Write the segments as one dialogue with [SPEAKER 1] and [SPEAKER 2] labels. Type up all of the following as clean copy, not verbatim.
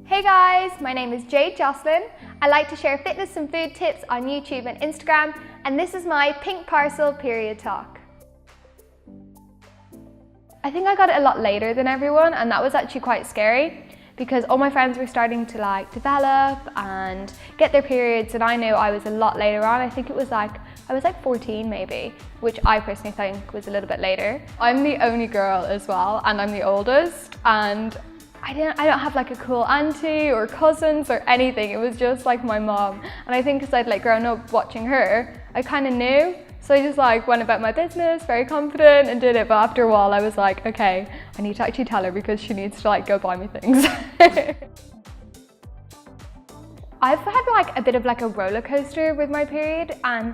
[SPEAKER 1] Hey guys, my name is Jade Joselyn. I like to share fitness and food tips on YouTube and Instagram, and this is my pink parcel period talk. I think I got it a lot later than everyone, and that was actually quite scary because all my friends were starting to develop and get their periods, and I knew I was a lot later on. I think it was I was 14 maybe, which I personally think was a little bit later. I'm the only girl as well, and I'm the oldest, and I don't have a cool auntie or cousins or anything. It was just my mom, and I think because I'd grown up watching her, I kind of knew. So I just went about my business, very confident, and did it. But after a while, I was like, okay, I need to actually tell her because she needs to go buy me things. I've had a bit of a roller coaster with my period, and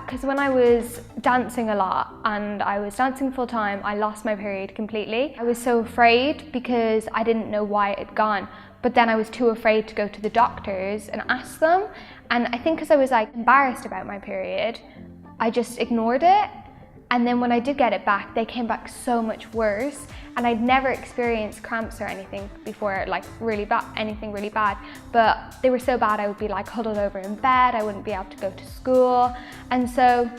[SPEAKER 1] because when I was dancing a lot and I was dancing full time, I lost my period completely. I was so afraid because I didn't know why it had gone, but then I was too afraid to go to the doctors and ask them. And I think because I was embarrassed about my period, I just ignored it. And then when I did get it back, they came back so much worse. And I'd never experienced cramps or anything before, really bad, anything really bad. But they were so bad, I would be huddled over in bed. I wouldn't be able to go to school. And so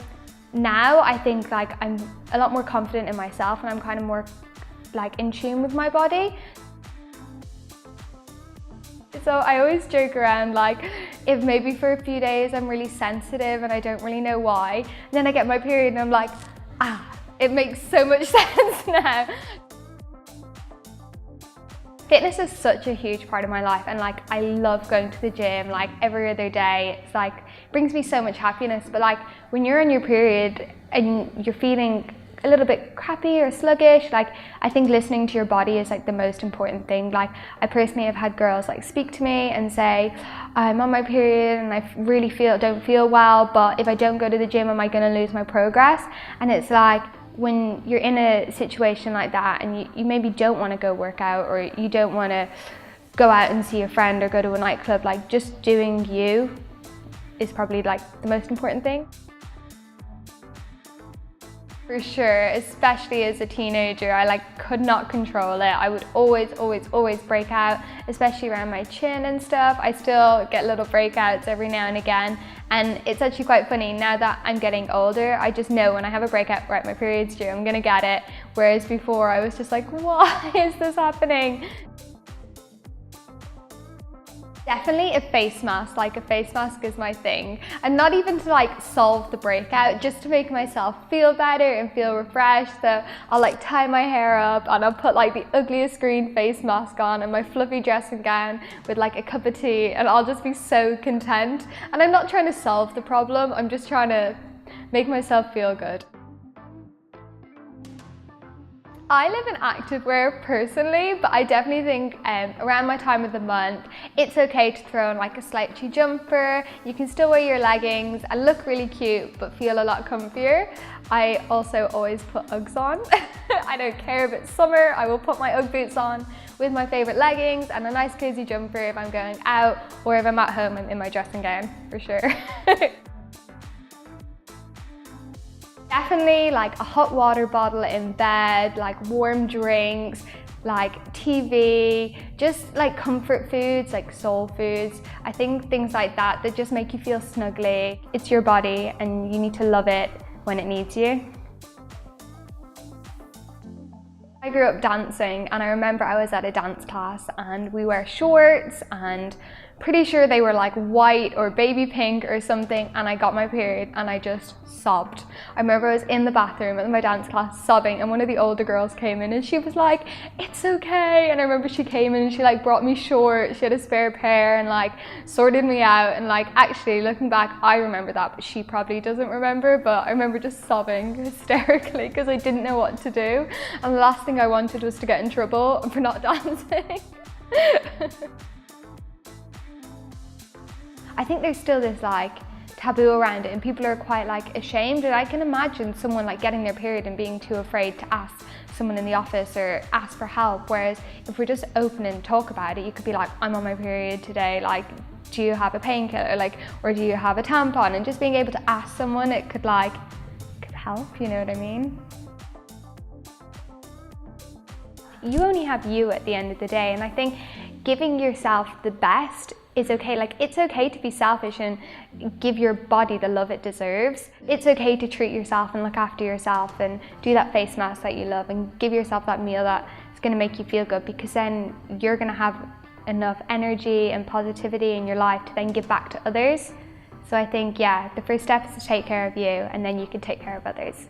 [SPEAKER 1] now I think I'm a lot more confident in myself, and I'm kind of more in tune with my body. So I always joke around if maybe for a few days I'm really sensitive and I don't really know why, and then I get my period and I'm like, it makes so much sense now. Fitness is such a huge part of my life, and I love going to the gym every other day. It's brings me so much happiness. But when you're on your period and you're feeling a little bit crappy or sluggish, I think listening to your body is the most important thing. I personally have had girls speak to me and say, I'm on my period and I really don't feel well, but if I don't go to the gym, am I going to lose my progress? And it's when you're in a situation like that and you maybe don't want to go work out, or you don't want to go out and see a friend or go to a nightclub, just doing you is probably the most important thing. For sure, especially as a teenager, I could not control it. I would always break out, especially around my chin and stuff. I still get little breakouts every now and again, and it's actually quite funny now that I'm getting older. I just know when I have a breakout, right, my period's due, I'm gonna get it. Whereas before I was just why is this happening? Definitely a face mask. A face mask is my thing, and not even to solve the breakout, just to make myself feel better and feel refreshed. So I'll tie my hair up and I'll put the ugliest green face mask on and my fluffy dressing gown with a cup of tea, and I'll just be so content. And I'm not trying to solve the problem, I'm just trying to make myself feel good. I live in activewear personally, but I definitely think around my time of the month, it's okay to throw in a slouchy jumper. You can still wear your leggings and look really cute, but feel a lot comfier. I also always put Uggs on. I don't care if it's summer, I will put my Ugg boots on with my favorite leggings and a nice cozy jumper if I'm going out, or if I'm at home, I'm in my dressing gown, for sure. Definitely a hot water bottle in bed, warm drinks, TV, just comfort foods, soul foods. I think things like that just make you feel snuggly. It's your body and you need to love it when it needs you. I grew up dancing, and I remember I was at a dance class and we wear shorts, and pretty sure they were white or baby pink or something, and I got my period and I just sobbed. I remember I was in the bathroom in my dance class sobbing, and one of the older girls came in and she was like, it's okay. And I remember she came in and she brought me shorts, she had a spare pair, and sorted me out. And actually looking back, I remember that, but she probably doesn't remember. But I remember just sobbing hysterically because I didn't know what to do, and the last thing I wanted was to get in trouble for not dancing. I think there's still this taboo around it, and people are quite ashamed, and I can imagine someone getting their period and being too afraid to ask someone in the office or ask for help. Whereas if we're just open and talk about it, you could be I'm on my period today, do you have a painkiller, or do you have a tampon? And just being able to ask someone, it could help, you know what I mean? you only have you at the end of the day. And I think giving yourself the best is okay. Like, it's okay to be selfish and give your body the love it deserves. It's okay to treat yourself and look after yourself and do that face mask that you love and give yourself that meal that is going to make you feel good, because then you're going to have enough energy and positivity in your life to then give back to others. So I think, yeah, the first step is to take care of you, and then you can take care of others.